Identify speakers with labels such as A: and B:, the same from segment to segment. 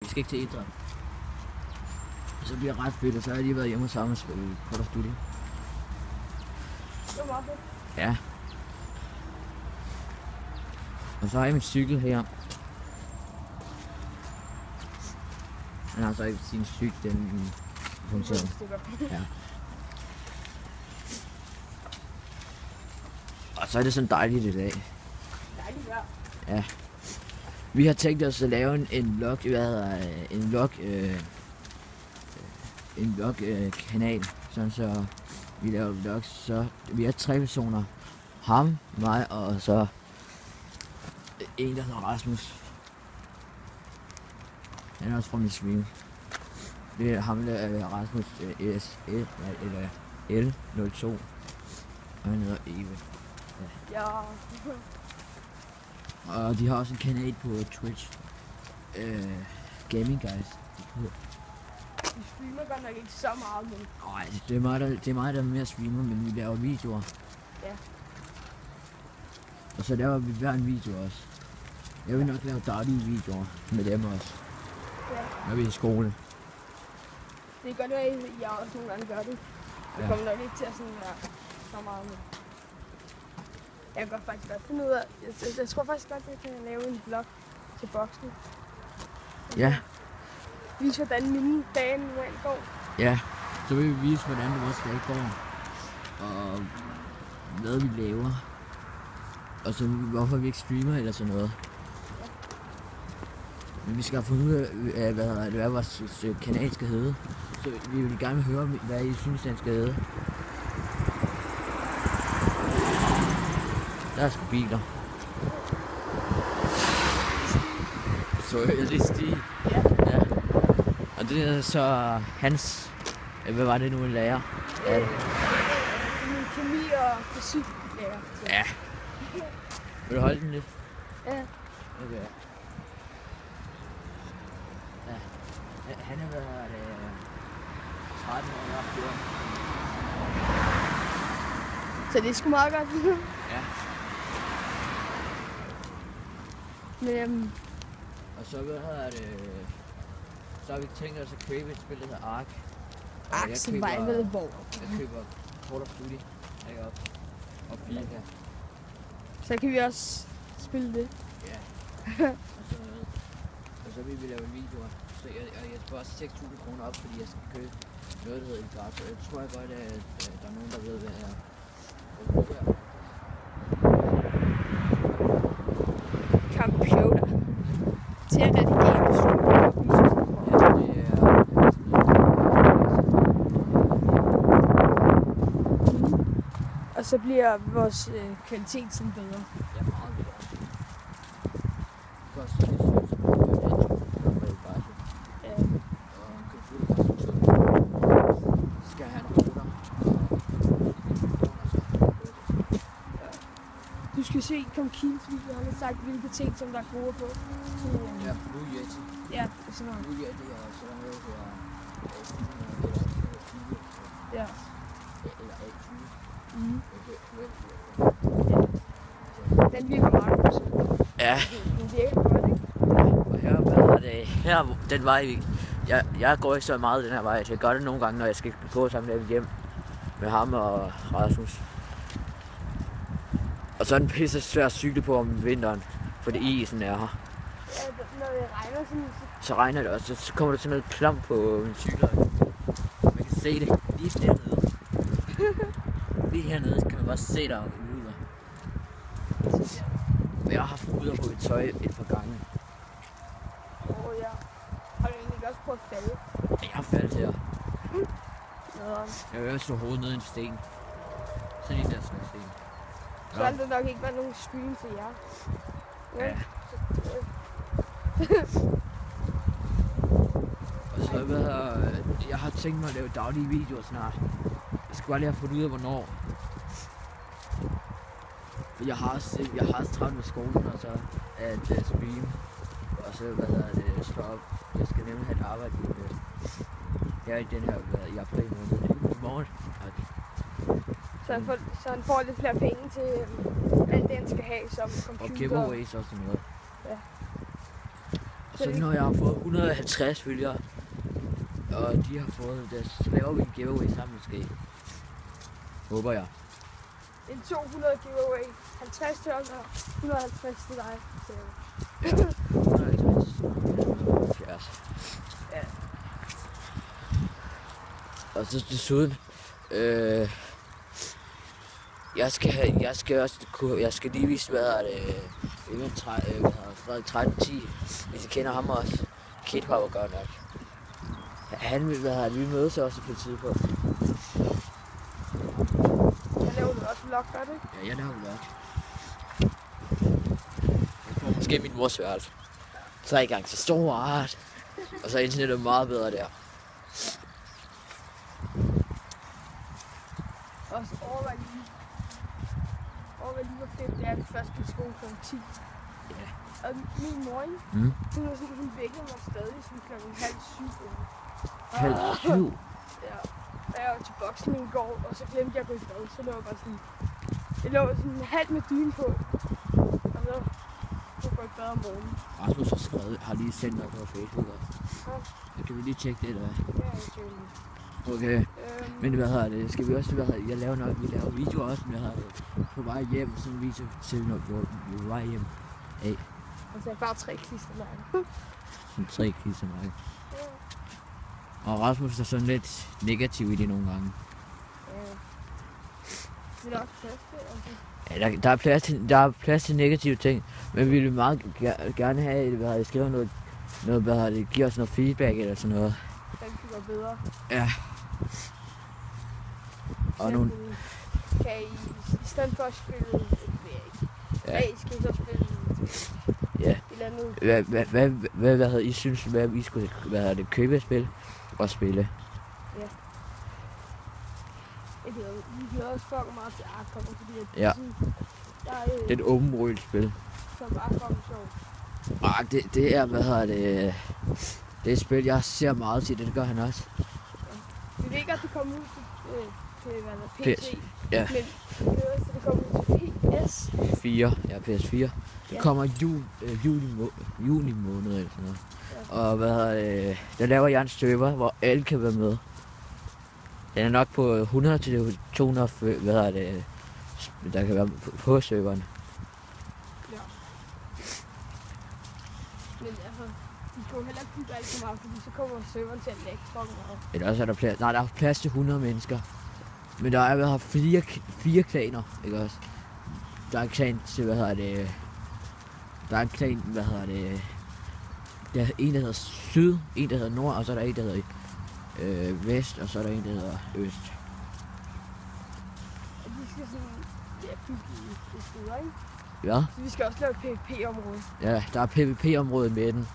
A: Vi skal ikke til idræt. Så bliver det ret fedt, og så har jeg lige været hjemme sammen og spille Call of Duty.
B: Det var meget fedt.
A: Ja. Og så har jeg min cykel her. Han har så ikke sin cykel, den fungerer. Ja. Og så er det sådan dejligt i dag.
B: Dejligt vejr.
A: Ja. Vi har tænkt os at lave en vlog kanal, sådan så vi laver vlogs. Så vi er 3 personer. Ham, mig og så en der hedder Rasmus. Han er også fra min stream. Det er ham der er Rasmus L02. Og han hedder Eve.
B: Ja.
A: Og de har også en kanal på Twitch. Gaming Guys.
B: Vi streamer godt nok ikke så meget, men...
A: Nej, det er mig, der er mere streamer, men vi laver videoer.
B: Ja.
A: Og så laver vi hver en video også. Jeg vil nok lave daglige videoer med dem også.
B: Ja.
A: Når vi er i skole.
B: Det kan godt være, at jeg også nogle gange gør det. Jeg kommer nok ikke til at sådan være så meget med. Jeg kan faktisk godt finde ud af... Jeg tror faktisk godt, at jeg kan lave en vlog til boksning.
A: Ja.
B: Vise, hvordan mine dage normalt går.
A: Ja. Så vil vi vise, hvordan det vores dag går. Og hvad vi laver. Og så hvorfor vi ikke streamer eller sådan noget. Men vi skal have fundet ud af, hvad vores kanal skal hedde. Så vi vil gerne høre, hvad I synes, den skal hedde. Der er sgu biler. Så jeg det Stig.
B: Ja.
A: Ja. Og det er så hans... Hvad var det nu, en lærer? Ja.
B: Min kemi- og fysiklærer.
A: Ja. Vil du holde den lidt?
B: Ja.
A: Okay. Ja. Han har været 13 år og haft.
B: Så det er sgu meget godt.
A: Ja.
B: Men
A: Og så så har vi tænkt os at købe et spil, der hedder Ark.
B: Ark Survival Evolved.
A: Jeg køber Call of Duty. Ikke op. Og FIFA.
B: Så kan vi også spille det.
A: Ja. og så vil vi lave videoer. Så jeg sparer også 6.000 kroner op, fordi jeg skal købe noget, der hedder Elgato. Jeg tror jeg godt, at der er nogen, der ved, hvad er.
B: Computer. Til at redigere på og så bliver vores kvalitet sådan bedre.
A: Ja, meget bedre. Det koster lidt svært, som
B: Ja.
A: og en computerkonstruktion. Skal have nogle ruter.
B: Du skal se Tom Kiels video, han har sagt, hvilke ting, som der er gode på.
A: Ja, Blue Yeti.
B: Ja, det er sådan noget.
A: Blue Yeti og så er noget her.
B: Ja.
A: Eller A20.
B: Mm. Den virker meget god.
A: Ja.
B: Den virker godt, ikke?
A: Og her, hvad er det? Her, den vej, jeg går ikke så meget den her vej. Jeg gør det nogle gange, når jeg skal gå sammen med hjem med ham og Rasmus. Og så er den pisse svær at cykle på om vinteren, fordi isen er her.
B: Ja, når det regner sådan,
A: Så regner det, og så kommer der sådan noget klam på min cykel. Man kan se det lige dernede. Lige hernede kan man bare se der ude. Jeg har haft uder på mit tøj et par gange.
B: ja. Har du egentlig også prøvet at falde?
A: Jeg har faldet her.
B: Nederen.
A: Jeg vil også slå hovedet ned i en sten. Sådan en der sådan en sten.
B: Så vil der nok ikke være nogen stream til jer.
A: Ja. Og så jeg har tænkt mig at lave daglige videoer snart. Jeg skal bare lige have fundet ud af hvornår. For jeg har også travlt med skolen og så at stream. Og så slå op. Jeg skal nemlig have et arbejde her i den her i april måned. I morgen. Okay.
B: Så han får lidt flere penge til alt det, han skal have som computer.
A: Og giveaways og sådan noget.
B: Ja.
A: så når jeg har fået 150 følgere, og de har fået det, så laver vi en giveaway sammen måske. Håber jeg.
B: En 200 giveaway. 50 til os og 150 til dig.
A: Ja, 150. 170.
B: Ja.
A: Og så desuden, jeg skal lige vise, Frederik 1310, hvis I kender ham også. Kidhopper godt nok. Han vi mødes også på et tidspunkt.
B: Jeg laver du også vlog, gør det?
A: Ja, jeg laver vlog. Jeg får måske min mors værelse. 3 gange så stort. Og så er internettet meget bedre der.
B: Og så overvej lige, hvor fedt det er, at vi først gik i skole kl. 10.
A: Ja.
B: Og min mor, hun vækkede mig stadig sådan kl. 6:30.
A: Halv 7?
B: Ja. Og jeg var til boksning i går, og så glemte jeg at gå i bad. Så lå jeg bare sådan, halvt med dyne på. Og så går jeg i bad om morgenen.
A: Rasmus har lige sendt noget på Facebook også.
B: Ja.
A: Så kan vi lige tjekke det, eller hvad?
B: Ja, jeg tjekker.
A: Okay. Men hvad hedder det? Skal vi også, vi laver videoer også, men på vej hjem, sådan en video til, når vi er på vej hjem. Hey.
B: Og så er bare 3 klistermærker.
A: Sådan 3 klistermærker.
B: Ja.
A: Og Rasmus er sådan lidt negativ i det nogle gange.
B: Ja. Det er nok plads til,
A: Ja, der er plads til negative ting, men vi vil meget gerne have, at skriver noget, det giver os noget feedback eller sådan noget.
B: Den kan gå bedre.
A: Ja. Og nogle...
B: Kan I stedet for at spille...
A: Ja.
B: Skal I så spille...
A: Ja.
B: Et eller andet...
A: Hvad I synes, vi skulle købe et spil og spille?
B: Ja. Vi glæder os fucking meget til Arkham, fordi at
A: Ja.
B: der er
A: Det er et åben world spil.
B: som Arkham sjov.
A: Det er, det er et spil, jeg ser meget til, det gør han også.
B: Vi ved ikke, at det kommer ud til PC.
A: Ja.
B: Men vi glæder os til, at det kommer ud til PS.
A: 4, ja, PS4. Det
B: Ja.
A: kommer juni måned eller sådan noget.
B: Ja.
A: Og der laver jeg en server, hvor alle kan være med. Den er nok på 100 til 200, der kan være på serveren.
B: Ja. Men altså, vi skal jo heller ikke bygge alt for meget, fordi så kommer serveren til at lægge fucking meget.
A: Eller også er der plads. Nej, der er plads til 100 mennesker. Men der er fire klaner, ikke også? Der er en klan til, der er en klan, der er en, der hedder syd, en, der hedder nord, og så er der en, der hedder vest, og så er der en, der hedder øst.
B: Og vi skal sådan, bygge i steder, ikke?
A: Ja?
B: Så vi skal også lave et PvP-område,
A: Ja, der er PvP-område med den.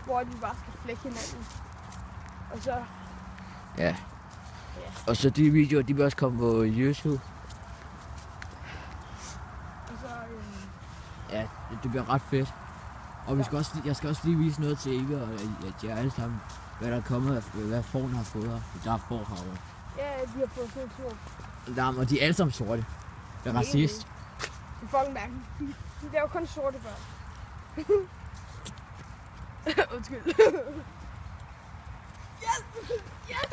B: hvor vi bare skal flække hinanden. Og så,
A: Ja. Og så de videoer, de vil også komme på YouTube.
B: og så,
A: Ja, det bliver ret fedt. Og jeg skal også lige vise noget til Eva og jer alle sammen, hvad der er kommet, hvad fårene har fået. Der er får herovre.
B: ja, de har fået sådan en tur.
A: Og de er alle sammen sorte. Det er racist.
B: Det er fucking mærkeligt. De laver kun sorte børn. Undskyld.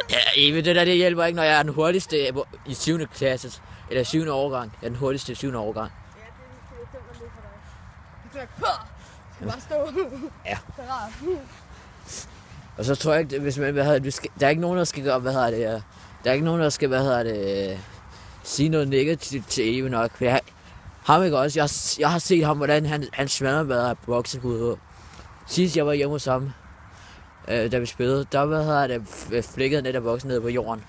A: Ja, Eva, det hjælper ikke, når jeg er den hurtigste i 7. klasse, eller 7. årgang. Jeg er den hurtigste i 7. årgang.
B: Ja, det er lidt for dig. Det skal bare stå.
A: Ja.
B: Det er rart.
A: Og så tror jeg ikke, hvis man, der er ikke nogen, der skal gøre, der er ikke nogen, der skal, sige noget negativt til Eva nok. For ham ikke også, jeg har set ham, hvordan han smadrer boksehovedet. Sidst jeg var hjemme hos ham, da vi spillede, der flækkede net af boksen ned på jorden.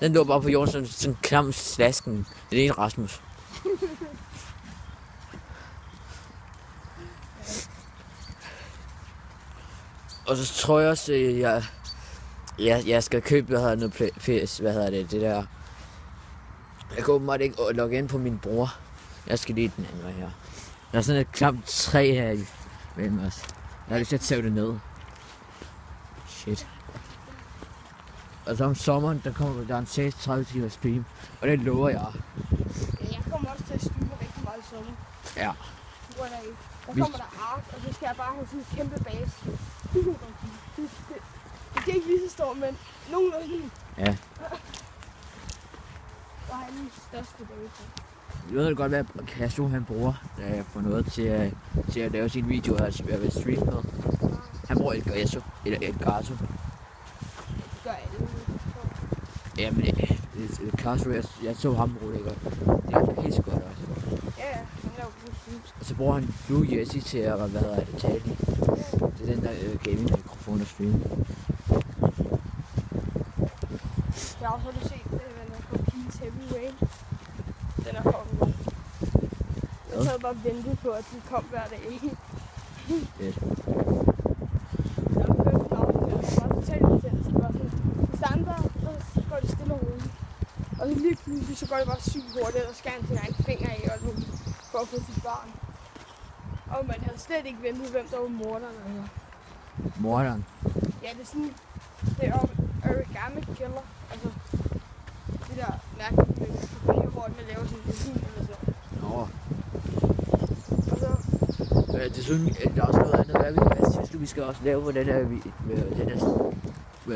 A: Den lå bare på jorden som sådan en klam slasken. Det er en Rasmus. Og så tror jeg også, jeg skal købe, noget PS, det der. Jeg kan åbenbart ikke logge ind på min bror. Jeg skal lige den anden vej her. Der er sådan et klamt træ her i mellem os. Jeg har lyst til at tage det ned. Shit. Og så om sommeren, der er en 36 timers stream. Og det lover jeg.
B: Ja, jeg kommer også til at streame rigtig meget i sommer.
A: Ja.
B: på grund af, der
A: Vi-
B: kommer der ark, og så skal jeg bare have sådan en kæmpe base. Det er ikke lige så stor, men nogenlunde.
A: Ja.
B: Og har den største base.
A: Jeg ved godt, hvad Kasso han bruger for noget til at lave sin video og at streame med. Han bruger Elgato, eller Elgato.
B: Det gør alle.
A: Jamen, Kasso, jeg så ham bruge det godt. Det er pisse godt også.
B: Ja, han laver god streams.
A: Og så bruger han Blue Yeti til at tale i. Det er den der gaming-mikrofon og stream.
B: Jeg har også set, den er på Peace Heavy Rain. Den er fucking god. Jeg sad bare og ventede på, at de kom hver dag.
A: Fedt.
B: Jeg har hørt navnet, og det var totalt intens. Det var sådan, i starten så går det stille og roligt. Og så lige pludselig, så går det bare sygt hurtigt, og skærer han sin egen finger af, og nu for at få sit barn. Og man havde slet ikke ventet, hvem der var morderen. Altså.
A: Morderen.
B: Ja, det er sådan, det er origami killer. Altså, det der mærkelige papir, hvor man laver sådan en hund eller sådan.
A: Nå.
B: Og så,
A: Desuden, der er også noget andet, hvad synes du, vi skal også lave på den her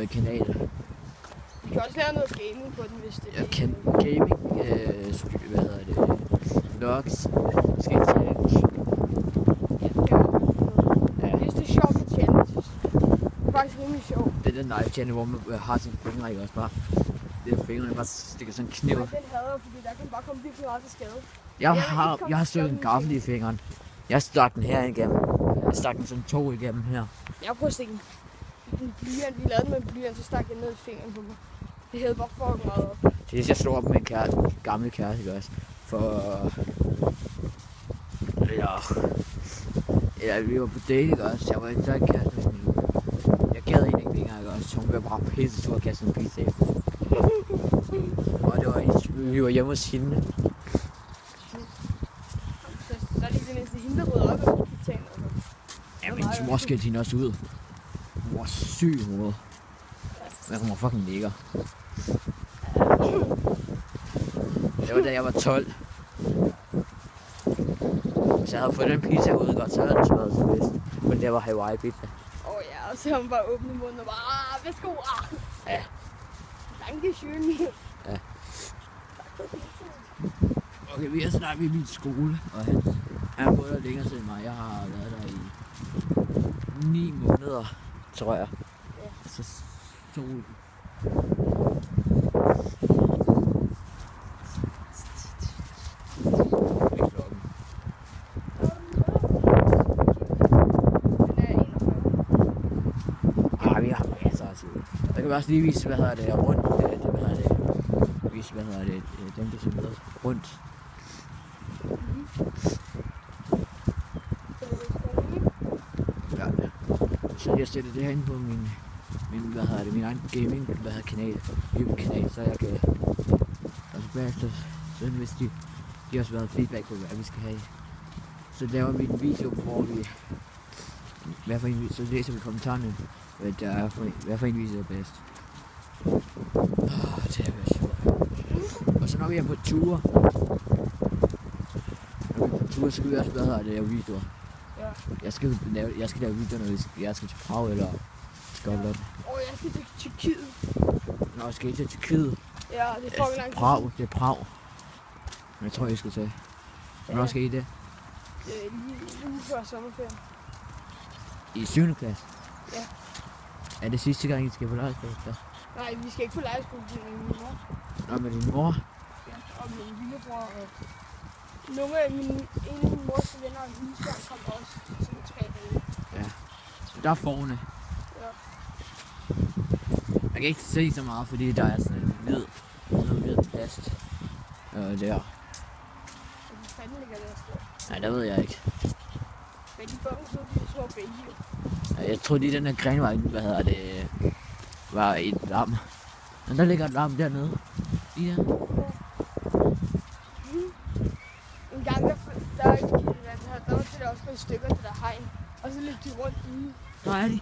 A: kanal?
B: vi kan også lave noget gaming på den, hvis det er
A: Gaming, vlogs, måske challenge.
B: Ja, det kan være.
A: Ja.
B: Hvis det er sjovt med challenges. Det er faktisk rimelig sjovt.
A: Det er den live channel, hvor man har sine fingre, ikke også bare? Det er fingrene, bare stikker sådan en kniv.
B: Men den hader jeg, fordi der kan bare komme virkelig meget til skade.
A: Jeg har stået en gaffel i fingeren. Jeg stak den her igennem. Jeg stak den sådan 2 igennem her.
B: Jeg prøvede at stikke en blyant. Vi lavede den med en blyant, så stak jeg ned i fingeren på mig. Det havde bare fucking meget op.
A: Det er, jeg slog op med en gammel kæreste, ikke også? Ja, vi var på date, ikke også? Jeg var så ikke kæreste med hende. Jeg gad hende ikke længere, ikke også? Hun var bare pisse sur og kaste en pizza. Og det var, vi var hjemme hos hende.
B: Så er det det næste hende, der rydder op efter pizzaen.
A: Ja, men hendes mor skældte hende også ud. Hun var syg i hovedet. Men hun var fucking lækker. Det var da jeg var 12. Hvis jeg havde fået den pizza ud godt, så havde den smadret sig bedst. Men det var Hawaii pizza.
B: Ja, og så har hun bare åbnet munden og bare, værsgo,
A: Ja.
B: Dankeschön.
A: Ja. Okay, vi er snart ved min skole, og han har boet der længere tid end mig. Jeg har været der i 9 måneder, tror jeg.
B: Ja.
A: Så sol. Vi har masser af tid. Jeg kan også lige vise, rundt. Vise, dem der ser med rundt. Ja. Så jeg sætter det herinde på min egen gaming, kanal, YouTube-kanal, så jeg kan, og så bagefter, så hvis de har også været feedback på, hvad vi skal have. Så laver vi en video, hvor vi, så læser vi kommentarerne, hvad for en video er bedst. Det er været sjovt. Og så når vi er på ture, så kan vi også lave videoer.
B: Ja.
A: Jeg skal lave videoer, når jeg skal til Prag eller Skotland.
B: Jeg skal til Tyrkiet.
A: Nå, jeg skal til Tyrkiet.
B: Ja, det er fucking langt.
A: Prag, det er Prag. Men jeg tror, jeg skal tage. Hvornår skal I det?
B: Lige før sommerferien.
A: I 7. klasse?
B: Ja.
A: Er det sidste gang, I skal på lejrskole?
B: Nej, vi skal ikke på lejrskole med min mor.
A: Nå, med din mor?
B: Ja, og min lillebror og nogle af en af min mors venner og hendes børn kom også sådan 3 dage.
A: Ja. Der er forne.
B: Ja.
A: Jeg kan ikke se så meget, fordi der er sådan en hvid plast der.
B: Og de fanden ligger der sted.
A: Nej, det ved jeg ikke.
B: Men de børn så de små babyer.
A: Jeg tror lige den her gren var et lam. Men der ligger et lam dernede. Lige der.
B: En gang der var det også gået i stykker til der hegn. Og så løb de rundt ude.
A: Hvor er de?